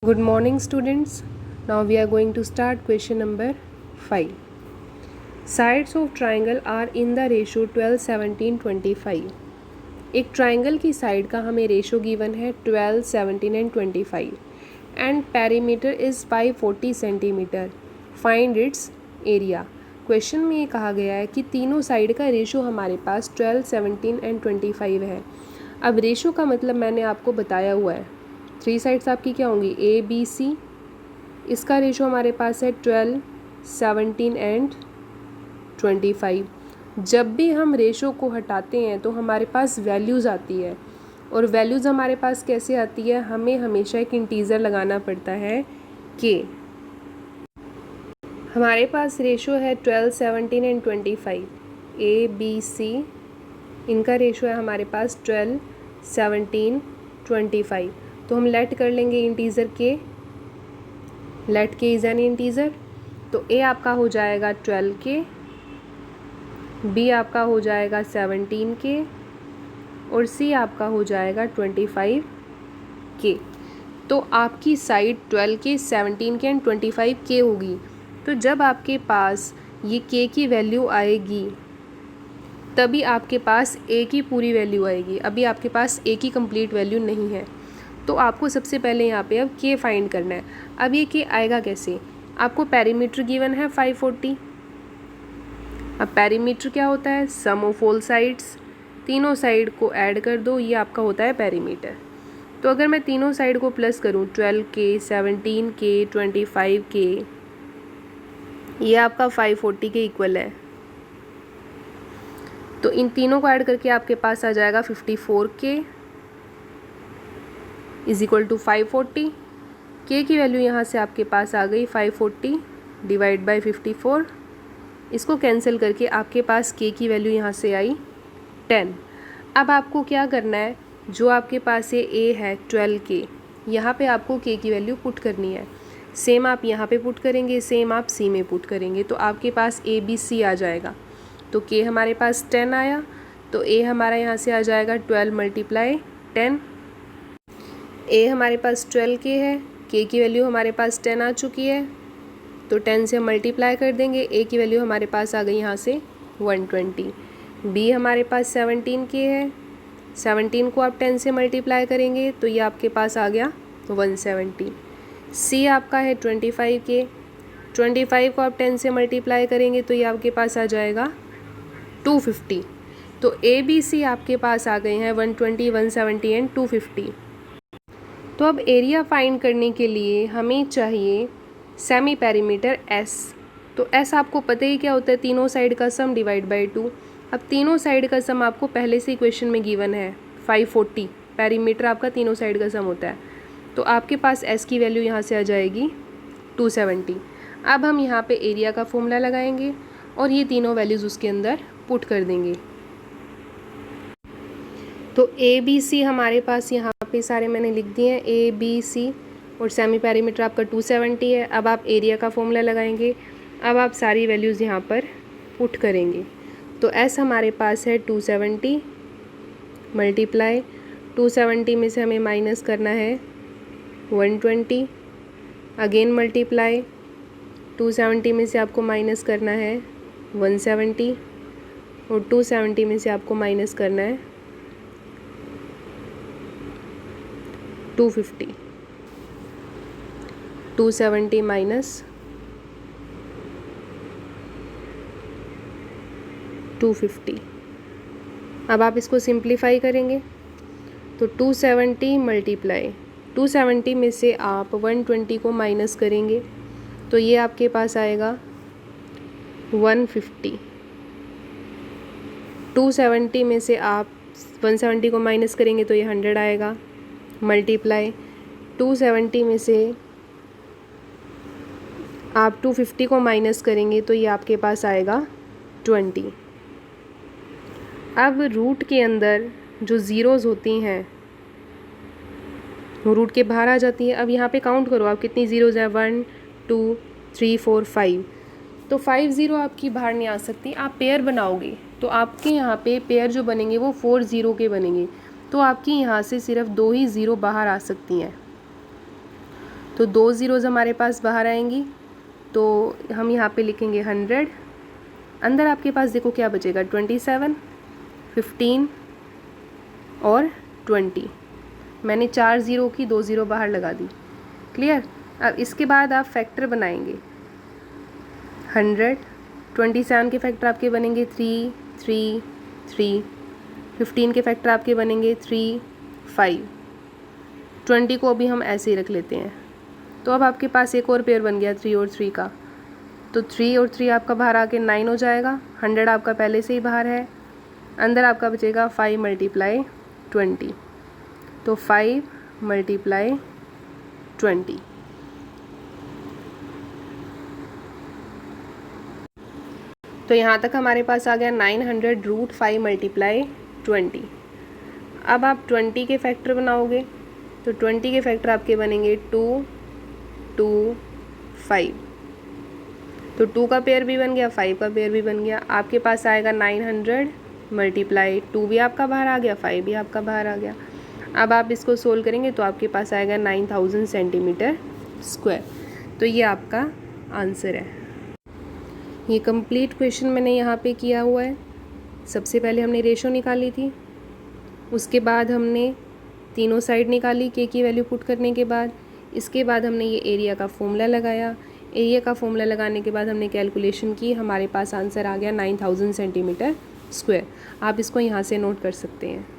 Good morning students. Now we are going to start question number 5. Sides of triangle are in the ratio 12, 17, 25. एक triangle की side का हमें ratio given है 12, 17 and 25 and perimeter is 540 centimetre. Find its area. Question में ये कहा गया है कि तीनों साइड का रेशो हमारे पास 12, 17 एंड 25 है. अब रेशो का मतलब मैंने आपको बताया हुआ है. 3 साइड्स आपकी क्या होंगी, ए बी सी. इसका रेशो हमारे पास है 12, 17 एंड 25. जब भी हम रेशो को हटाते हैं तो हमारे पास वैल्यूज़ आती है, और वैल्यूज़ हमारे पास कैसे आती है, हमें हमेशा एक इंटीज़र लगाना पड़ता है कि हमारे पास रेशो है 12, 17 एंड 25. ए बी सी इनका रेशो है हमारे पास 12, 17, 25. तो हम लेट कर लेंगे इंटीज़र के. लेट के इज़ एन इंटीज़र. तो ए आपका हो जाएगा 12 के, बी आपका हो जाएगा 17 के, और सी आपका हो जाएगा 25 के. तो आपकी साइड 12 के, 17 के एंड 25 के होगी. तो जब आपके पास ये के की वैल्यू आएगी तभी आपके पास ए की पूरी वैल्यू आएगी. अभी आपके पास ए की कंप्लीट वैल्यू नहीं है. तो आपको सबसे पहले यहाँ पे अब के फाइंड करना है. अब ये के आएगा कैसे, आपको पेरीमीटर गिवन है 540. अब पेरीमीटर क्या होता है, सम ऑफ ऑल साइड्स. तीनों साइड को ऐड कर दो, ये आपका होता है पेरीमीटर. तो अगर मैं तीनों साइड को प्लस करूँ 12 के, 17 के, 25 के, ये आपका 540 के इक्वल है. तो इन तीनों को ऐड करके आपके पास आ जाएगा 54 के इज इक्वल टू 540. के की वैल्यू यहाँ से आपके पास आ गई 540 डिवाइड बाई 54. इसको कैंसिल करके आपके पास के की वैल्यू यहाँ से आई 10. अब आपको क्या करना है, जो आपके पास ये ए है 12 के, यहाँ पे आपको के की वैल्यू पुट करनी है. सेम आप यहाँ पे पुट करेंगे, सेम आप सी में पुट करेंगे. तो आपके पास ए बी सी आ जाएगा. तो के हमारे पास 10 आया, तो ए हमारा यहाँ से आ जाएगा 12 मल्टीप्लाई 10. ए हमारे पास 12 के है, के की वैल्यू हमारे पास 10 आ चुकी है, तो 10 से मल्टीप्लाई कर देंगे. ए की वैल्यू हमारे पास आ गई यहाँ से 120. बी हमारे पास 17 के है, 17 को आप 10 से मल्टीप्लाई करेंगे तो ये आपके पास आ गया 170. सी आपका है 25 के, 25 को आप 10 से मल्टीप्लाई करेंगे तो ये आपके पास आ जाएगा 250. तो ए बी सी आपके पास आ गए हैं 120, 170 एंड 250. तो अब एरिया फाइंड करने के लिए हमें चाहिए सेमी पेरीमीटर एस. तो एस आपको पता ही क्या होता है, तीनों साइड का सम डिवाइड बाई 2. अब तीनों साइड का सम आपको पहले से क्वेश्चन में गिवन है 540. पेरीमीटर आपका तीनों साइड का सम होता है. तो आपके पास एस की वैल्यू यहाँ से आ जाएगी 270. अब हम यहाँ पे एरिया का फॉर्मूला लगाएंगे और ये तीनों वैल्यूज़ उसके अंदर पुट कर देंगे. तो ए बी सी हमारे पास यहाँ पे सारे मैंने लिख दिए हैं, ए बी सी, और सेमी पेरीमीटर आपका 270 है. अब आप एरिया का फॉर्मूला लगाएंगे. अब आप सारी वैल्यूज़ यहाँ पर पुट करेंगे. तो एस हमारे पास है 270 मल्टीप्लाई 270 में से हमें माइनस करना है 120, अगेन मल्टीप्लाई 270 में से आपको माइनस करना है 170, और 270 में से आपको माइनस करना है 250. 270 माइनस 250. अब आप इसको सिंप्लीफाई करेंगे तो 270 मल्टीप्लाई 270 में से आप 120 को माइनस करेंगे तो ये आपके पास आएगा 150. 270 में से आप 170 को माइनस करेंगे तो ये 100 आएगा. मल्टीप्लाई 270 में से आप 250 को माइनस करेंगे तो ये आपके पास आएगा 20. अब रूट के अंदर जो ज़ीरोज़ होती हैं वो रूट के बाहर आ जाती हैं. अब यहाँ पे काउंट करो आप कितनी ज़ीरोज़ है, 1 2 3 4 5. तो 5 ज़ीरो आपकी बाहर नहीं आ सकती. आप पेयर बनाओगे तो आपके यहाँ पे पेयर जो बनेंगे वो 4 ज़ीरो के बनेंगे. तो आपकी यहाँ से सिर्फ 2 ही ज़ीरो बाहर आ सकती हैं. तो 2 ज़ीरोज़ हमारे पास बाहर आएंगी, तो हम यहाँ पे लिखेंगे 100। अंदर आपके पास देखो क्या बचेगा, 27, 15 और 20। मैंने 4 ज़ीरो की 2 ज़ीरो बाहर लगा दी। क्लियर। अब इसके बाद आप फैक्टर बनाएंगे। 100, 27 के फैक्टर आपके बनेंगे 3, 3, 3। 15 के फैक्टर आपके बनेंगे 3, 5। 20 को अभी हम ऐसे ही रख लेते हैं। तो अब आपके पास एक और पेयर बन गया 3 और 3 का। तो 3 और 3 आपका बाहर आके 9 हो जाएगा। 100 आपका पहले से ही बाहर है। अंदर आपका बचेगा 5 × 20। तो 5 × 20। तो यहाँ तक हमारे पास आ गया 900√5 × 20। अब आप 20 के फैक्टर बनाओगे, तो 20 के फैक्टर आपके बनेंगे 2, 2, 5। तो 2 का पेयर भी बन गया, 5 का पेयर भी बन गया। आपके पास आएगा 900 × 2 भी आपका बाहर आ गया, 5 भी आपका बाहर आ गया। अब आप इसको सोल्व करेंगे तो आपके पास आएगा 9000 सेंटीमीटर स्क्वायर। तो ये आपका आंसर है। ये कंप्लीट क्वेश्चन मैंने यहाँ पे किया हुआ है। सबसे पहले हमने रेशो निकाली थी, उसके बाद हमने तीनों साइड निकाली के की वैल्यू पुट करने के बाद। इसके बाद हमने ये एरिया का फॉर्मूला लगाया। एरिया का फॉर्मूला लगाने के बाद हमने कैलकुलेशन की, हमारे पास आंसर आ गया 9000 सेंटीमीटर स्क्वायर। आप इसको यहाँ से नोट कर सकते हैं।